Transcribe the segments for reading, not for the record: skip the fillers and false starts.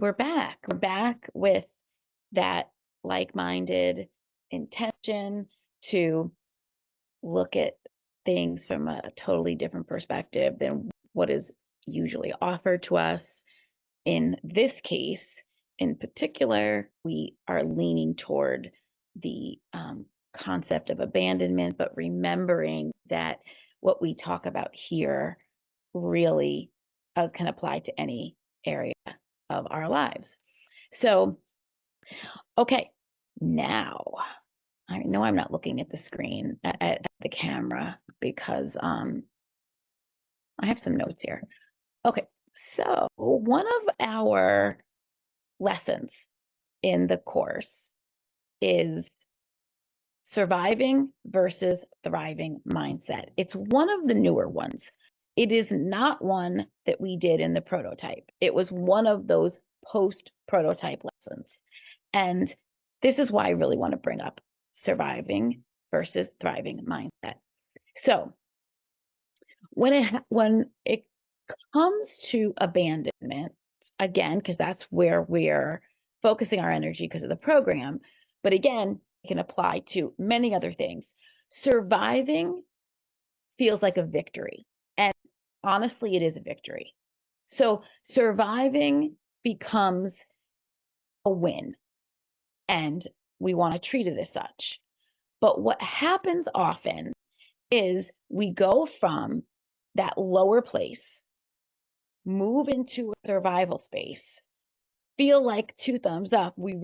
we're back. We're back with that like-minded intention to look at things from a totally different perspective than what is usually offered to us. In this case, in particular, we are leaning toward the concept of abandonment, but remembering that what we talk about here really can apply to any area of our lives. So, okay, now I know I'm not looking at the screen, at the camera, because I have some notes here. Okay, so one of our lessons in the course is surviving versus thriving mindset. It's one of the newer ones. It is not one that we did in the prototype. It was one of those post-prototype lessons. And this is why I really want to bring up surviving versus thriving mindset. So when it comes to abandonment, again, because that's where we're focusing our energy because of the program, but again, it can apply to many other things. Surviving feels like a victory. And honestly, it is a victory. So surviving becomes a win, and we want to treat it as such. But what happens often is we go from that lower place, move into a survival space, feel like 2 thumbs up, we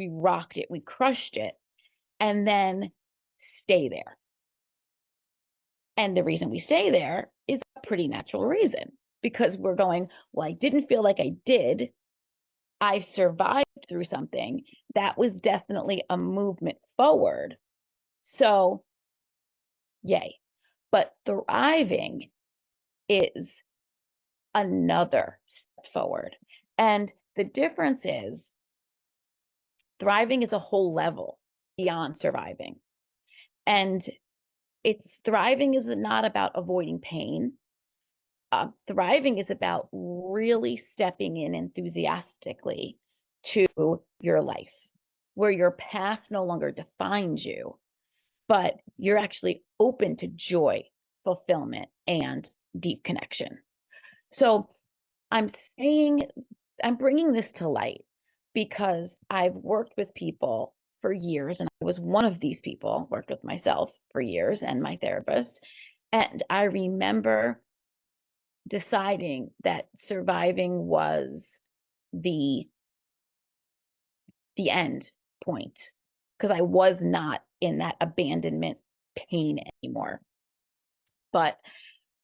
rocked it, we crushed it, and then stay there. And the reason we stay there is a pretty natural reason, because we're going, well, I didn't feel like I did. I survived through something. That was definitely a movement forward. So, yay. But thriving is another step forward. And the difference is thriving is a whole level beyond surviving. And thriving is not about avoiding pain. Thriving is about really stepping in enthusiastically to your life, where your past no longer defines you, but you're actually open to joy, fulfillment, and deep connection. So I'm bringing this to light because I've worked with people for years, and I was one of these people, worked with myself for years and my therapist. And I remember deciding that surviving was the end point, because I was not in that abandonment pain anymore. But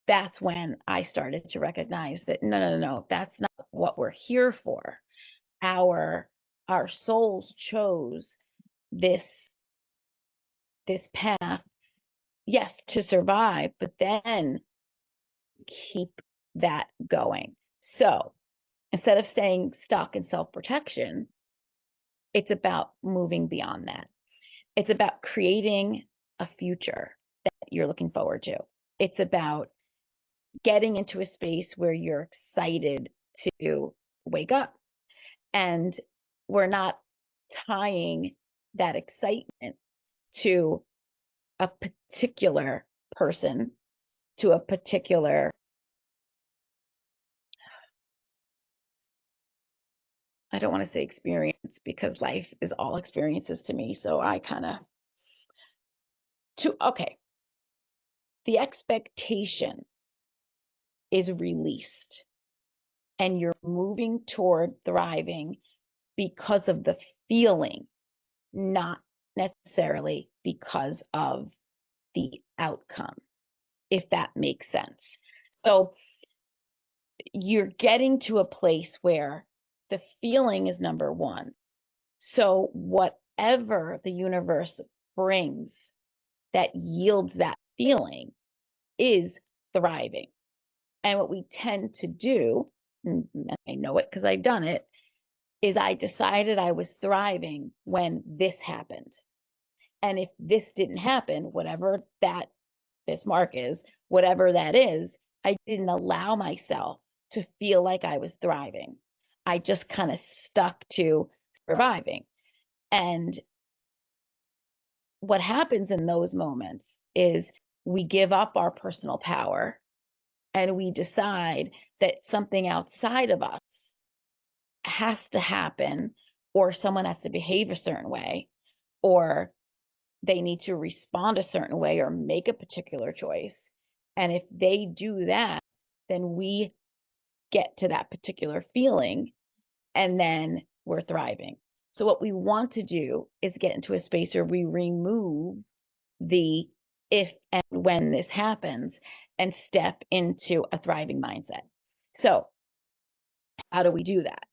that's when I started to recognize that no, that's not what we're here for. Our souls chose this path, yes, to survive, but then keep that going. So instead of staying stuck in self-protection, it's about moving beyond that. It's about creating a future that you're looking forward to. It's about getting into a space where you're excited to wake up. And we're not tying that excitement to a particular person, to a particular, I don't want to say experience, because life is all experiences to me. So I kind of, okay, the expectation is released and you're moving toward thriving because of the feeling, not necessarily because of the outcome, if that makes sense. So you're getting to a place where the feeling is number one. So whatever the universe brings that yields that feeling is thriving. And what we tend to do, and I know it because I've done it, is I decided I was thriving when this happened. And if this didn't happen, whatever this mark is, whatever that is, I didn't allow myself to feel like I was thriving. I just kind of stuck to surviving. And what happens in those moments is we give up our personal power and we decide that something outside of us has to happen, or someone has to behave a certain way, or they need to respond a certain way or make a particular choice. And if they do that, then we get to that particular feeling and then we're thriving. So what we want to do is get into a space where we remove the if and when this happens and step into a thriving mindset. So how do we do that?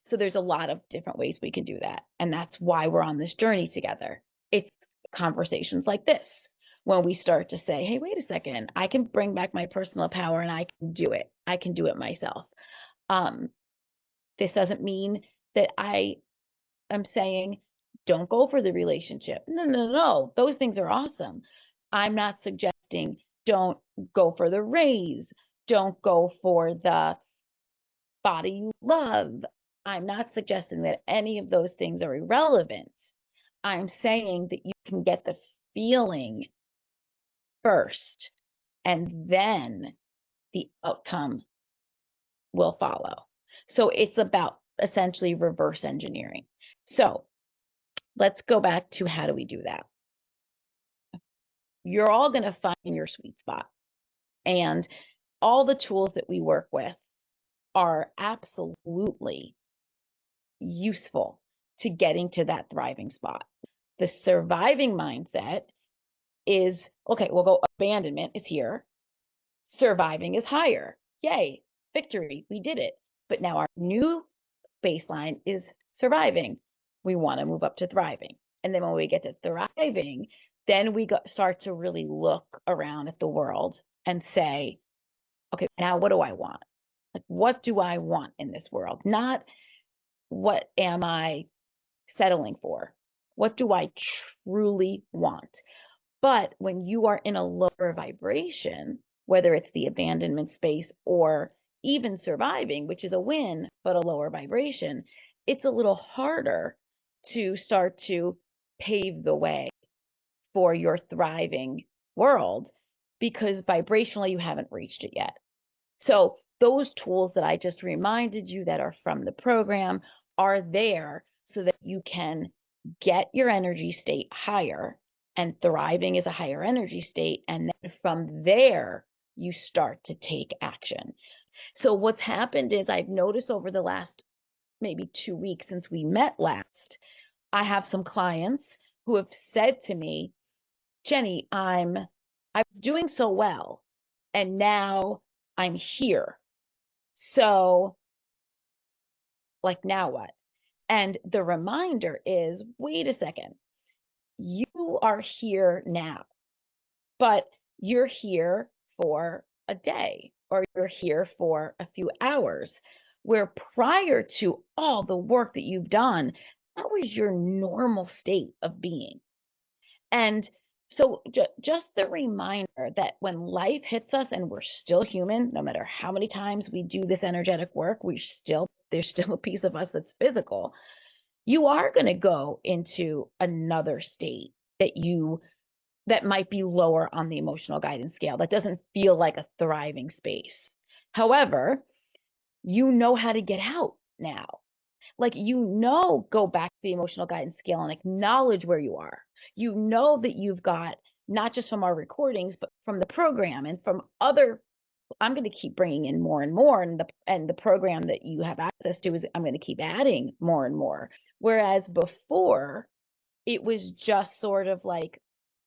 So there's a lot of different ways we can do that. And that's why we're on this journey together. It's conversations like this when we start to say, hey, wait a second, I can bring back my personal power and I can do it. I can do it myself. This doesn't mean that I am saying don't go for the relationship. No, no, no. Those things are awesome. I'm not suggesting don't go for the raise. Don't go for the body you love. I'm not suggesting that any of those things are irrelevant. I'm saying that you can get the feeling first, and then the outcome will follow. So it's about essentially reverse engineering. So let's go back to how do we do that? You're all going to find your sweet spot. And all the tools that we work with are absolutely useful to getting to that thriving spot. The surviving mindset is, okay, we'll go abandonment is here. Surviving is higher. Yay, victory, we did it. But now our new baseline is surviving. We want to move up to thriving. And then when we get to thriving, then we start to really look around at the world and say, okay, now what do I want? Like, what do I want in this world? Not what am I settling for? What do I truly want? But when you are in a lower vibration, whether it's the abandonment space or even surviving, which is a win, but a lower vibration, it's a little harder to start to pave the way for your thriving world because vibrationally you haven't reached it yet. So those tools that I just reminded you that are from the program are there so that you can get your energy state higher, and thriving is a higher energy state. And then from there, you start to take action. So what's happened is I've noticed over the last maybe 2 weeks since we met last, I have some clients who have said to me, Jenny, I was doing so well, and now I'm here. So, like, now what? And the reminder is, wait a second, you are here now, but you're here for a day or you're here for a few hours, where prior to all the work that you've done, that was your normal state of being. And so just the reminder that when life hits us and we're still human, no matter how many times we do this energetic work, there's still a piece of us that's physical. You are going to go into another state that might be lower on the emotional guidance scale, that doesn't feel like a thriving space. However, you know how to get out now. Like, go back to the emotional guidance scale and acknowledge where you are. You know that you've got, not just from our recordings, but from the program and from other, I'm going to keep bringing in more and more, and the program that you have access to is I'm going to keep adding more and more. Whereas before, it was just sort of like,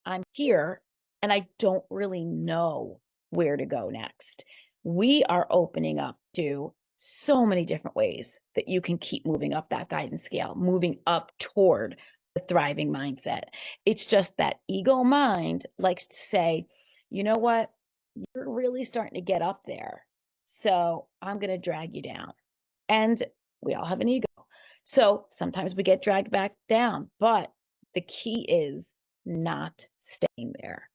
I'm here and I don't really know where to go next. We are opening up to so many different ways that you can keep moving up that guidance scale, moving up toward the thriving mindset. It's just that ego mind likes to say, you know what? You're really starting to get up there. So I'm going to drag you down. And we all have an ego. So sometimes we get dragged back down, but the key is not staying there.